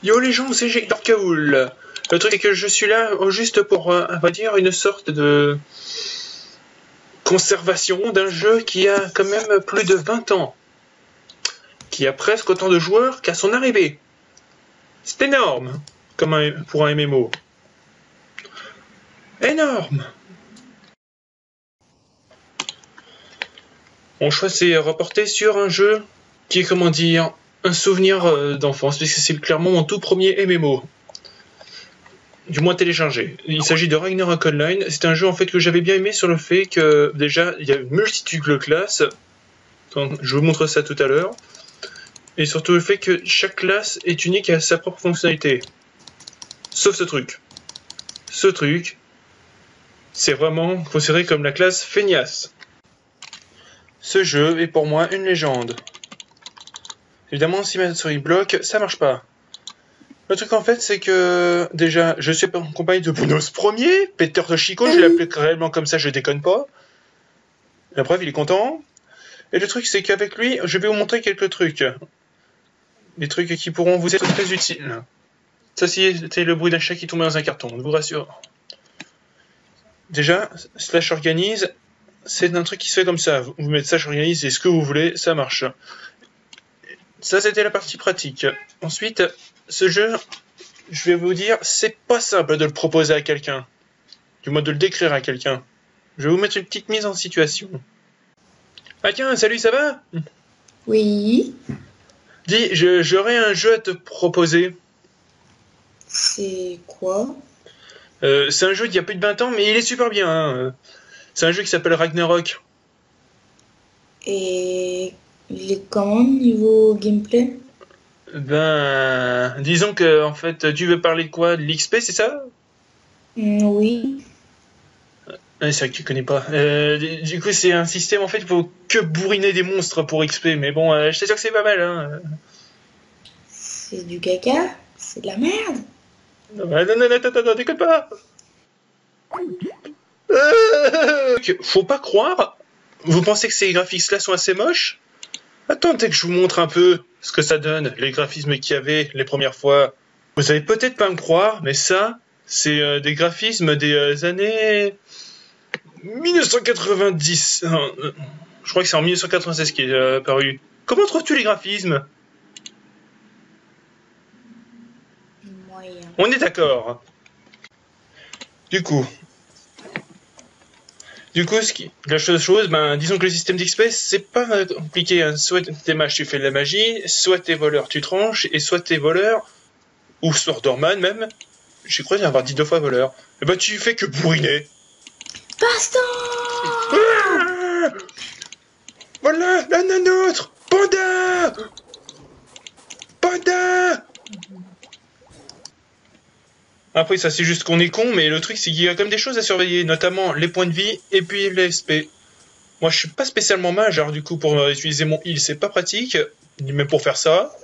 Yo les gens, c'est Jake Dorkaoul. Le truc est que je suis là juste pour, on va dire, une sorte de conservation d'un jeu qui a quand même plus de 20 ans. Qui a presque autant de joueurs qu'à son arrivée. C'est énorme pour un MMO. Énorme. Mon choix s'est reporté sur un jeu qui est, comment dire, un souvenir d'enfance, puisque c'est clairement mon tout premier MMO. Du moins téléchargé. Il s'agit de Ragnarok Online. C'est un jeu en fait que j'avais bien aimé sur le fait que déjà il y a une multitude de classes. Je vous montre ça tout à l'heure. Et surtout le fait que chaque classe est unique et a sa propre fonctionnalité. Sauf ce truc. Ce truc, c'est vraiment considéré comme la classe feignasse. Ce jeu est pour moi une légende. Évidemment, si ma souris bloque, ça marche pas. Le truc en fait, c'est que déjà, je suis en compagnie de Brunos Premier, Peter Toshiko, je l'ai appelé réellement comme ça, je déconne pas. La preuve, il est content. Et le truc, c'est qu'avec lui, je vais vous montrer quelques trucs. Des trucs qui pourront vous être très utiles. Ça, c'était le bruit d'un chat qui tombait dans un carton, je vous rassure. Déjà, slash organise, c'est un truc qui se fait comme ça. Vous mettez slash organise et ce que vous voulez, ça marche. Ça, c'était la partie pratique. Ensuite, ce jeu, je vais vous dire, c'est pas simple de le proposer à quelqu'un. Du moins de le décrire à quelqu'un. Je vais vous mettre une petite mise en situation. Ah tiens, salut, ça va? Oui. Dis, j'aurais un jeu à te proposer. C'est quoi? C'est un jeu d'il y a plus de 20 ans, mais il est super bien. Hein. C'est un jeu qui s'appelle Ragnarok. Et il est comment niveau gameplay? Ben, disons que en fait, tu veux parler de quoi? De l'XP, c'est ça? Oui. C'est vrai que tu connais pas. Du coup, c'est un système, en fait, il faut que bourriner des monstres pour XP. Mais bon, je t'assure que c'est pas mal. Hein. C'est du caca? C'est de la merde? Non, attends, déconne pas. Faut pas croire. Vous pensez que ces graphismes-là sont assez moches? Attendez que je vous montre un peu ce que ça donne, les graphismes qu'il y avait les premières fois. Vous allez peut-être pas me croire, mais ça, c'est des graphismes des années 1990. Je crois que c'est en 1996 qui est apparu. Comment trouves-tu les graphismes? Moyen. On est d'accord. Du coup, la chose, ben, disons que le système d'XP, c'est pas compliqué. Hein. Soit t'es mage, tu fais de la magie, soit t'es voleur, tu tranches, et soit t'es voleur, ou Swordorman même, j'ai cru avoir dit 2 fois voleur, et ben tu fais que bourriner. Baston! Ah, voilà, un autre! Panda! Panda! Après, ça c'est juste qu'on est con, mais le truc c'est qu'il y a quand même des choses à surveiller, notamment les points de vie et puis les SP. Moi je suis pas spécialement mage, alors du coup pour utiliser mon heal c'est pas pratique, même pour faire ça.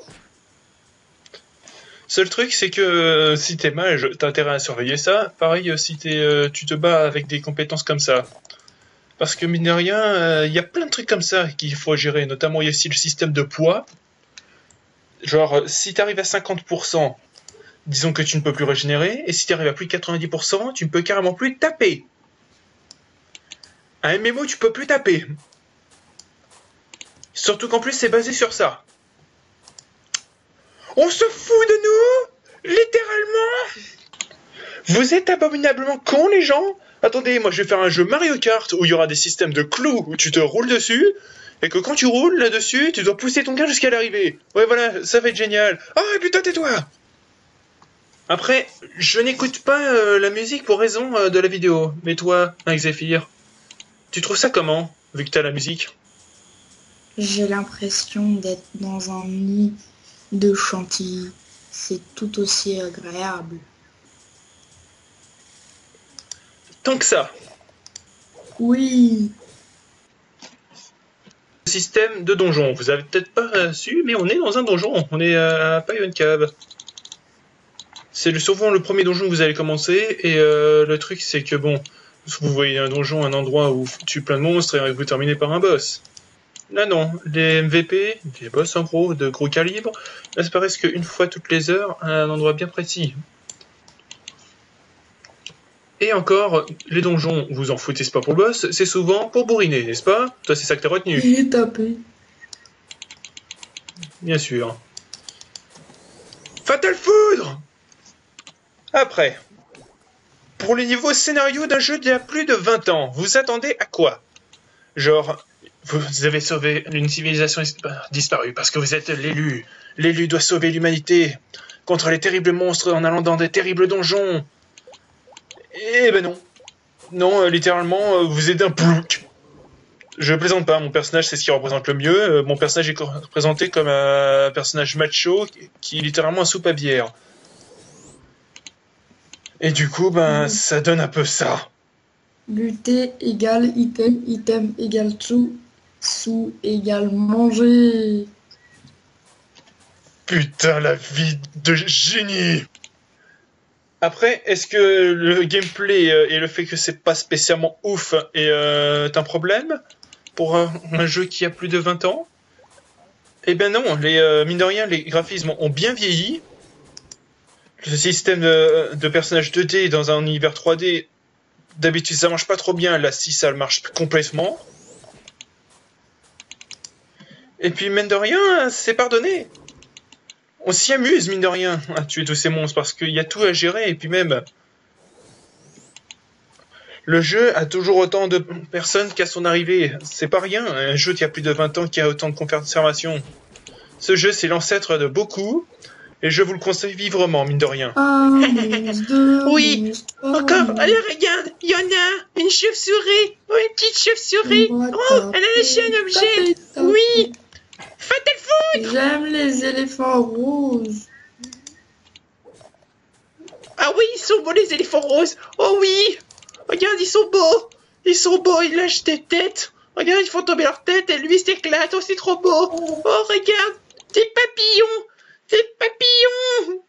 Seul truc c'est que si t'es mage, t'as intérêt à surveiller ça. Pareil si tu te bats avec des compétences comme ça. Parce que mine de rien, y a plein de trucs comme ça qu'il faut gérer, notamment il y a aussi le système de poids. Genre si t'arrives à 50%, disons que tu ne peux plus régénérer, et si tu arrives à plus de 90%, tu ne peux carrément plus taper. Un MMO, tu peux plus taper. Surtout qu'en plus, c'est basé sur ça. On se fout de nous? Littéralement? Vous êtes abominablement cons, les gens? Attendez, moi je vais faire un jeu Mario Kart où il y aura des systèmes de clous où tu te roules dessus, et que quand tu roules là-dessus, tu dois pousser ton gars jusqu'à l'arrivée. Ouais, voilà, ça va être génial. Ah, putain, tais-toi! Après, je n'écoute pas la musique pour raison de la vidéo. Mais toi, avec Zephyr, tu trouves ça comment, vu que t'as la musique? J'ai l'impression d'être dans un nid de chantilly. C'est tout aussi agréable. Tant que ça. Oui. Système de donjon. Vous avez peut-être pas su, mais on est dans un donjon. On est à Paion Cave. C'est souvent le premier donjon que vous allez commencer, et le truc c'est que bon, vous voyez un donjon, un endroit où vous tuez plein de monstres et vous terminez par un boss. Là non, les MVP, les boss en gros, de gros calibre, n'apparaissent qu'une fois toutes les heures à un endroit bien précis. Et encore, les donjons, vous en foutez, c'est pas pour le boss, c'est souvent pour bourriner, n'est-ce pas? Toi, c'est ça que t'as retenu. Et taper. Bien sûr. Fatal Foudre! Après, pour les niveaux scénario d'un jeu d'il y a plus de 20 ans, vous attendez à quoi? Genre, vous avez sauvé une civilisation disparue parce que vous êtes l'élu. L'élu doit sauver l'humanité contre les terribles monstres en allant dans des terribles donjons. Eh ben non. Non, littéralement, vous êtes un plouc. Je plaisante pas, mon personnage c'est ce qui représente le mieux. Mon personnage est représenté comme un personnage macho qui est littéralement un soupe à bière. Et du coup, ben, ça donne un peu ça. Lutter égale item, item égale sous, sous égale manger. Putain, la vie de génie! Après, est-ce que le gameplay et le fait que c'est pas spécialement ouf est un problème pour un jeu qui a plus de 20 ans? Eh ben non, mine de rien, les graphismes ont bien vieilli. Le système de personnages 2D dans un univers 3D, d'habitude ça marche pas trop bien, là si ça marche complètement. Et puis mine de rien, c'est pardonné. On s'y amuse, mine de rien, à tuer tous ces monstres, parce qu'il y a tout à gérer, et puis même... Le jeu a toujours autant de personnes qu'à son arrivée. C'est pas rien, un jeu qui a plus de 20 ans qui a autant de conservation. Ce jeu, c'est l'ancêtre de beaucoup, et je vous le conseille vivement, mine de rien. Un monstre, deux Oui, monstres, trois Encore, monstres. allez, regarde, il y en a une chauve-souris, oh, une petite chauve-souris. On va Oh, elle a lâché taper, un objet. taper, taper. Oui, Fatal Foudre. J'aime les éléphants roses. Ah oui, ils sont beaux les éléphants roses. Oh oui, regarde, ils sont beaux. Ils sont beaux, ils lâchent des têtes. Regarde, ils font tomber leur tête et lui s'éclate. Oh, c'est trop beau. Oh, regarde, des papillons. Des papillons.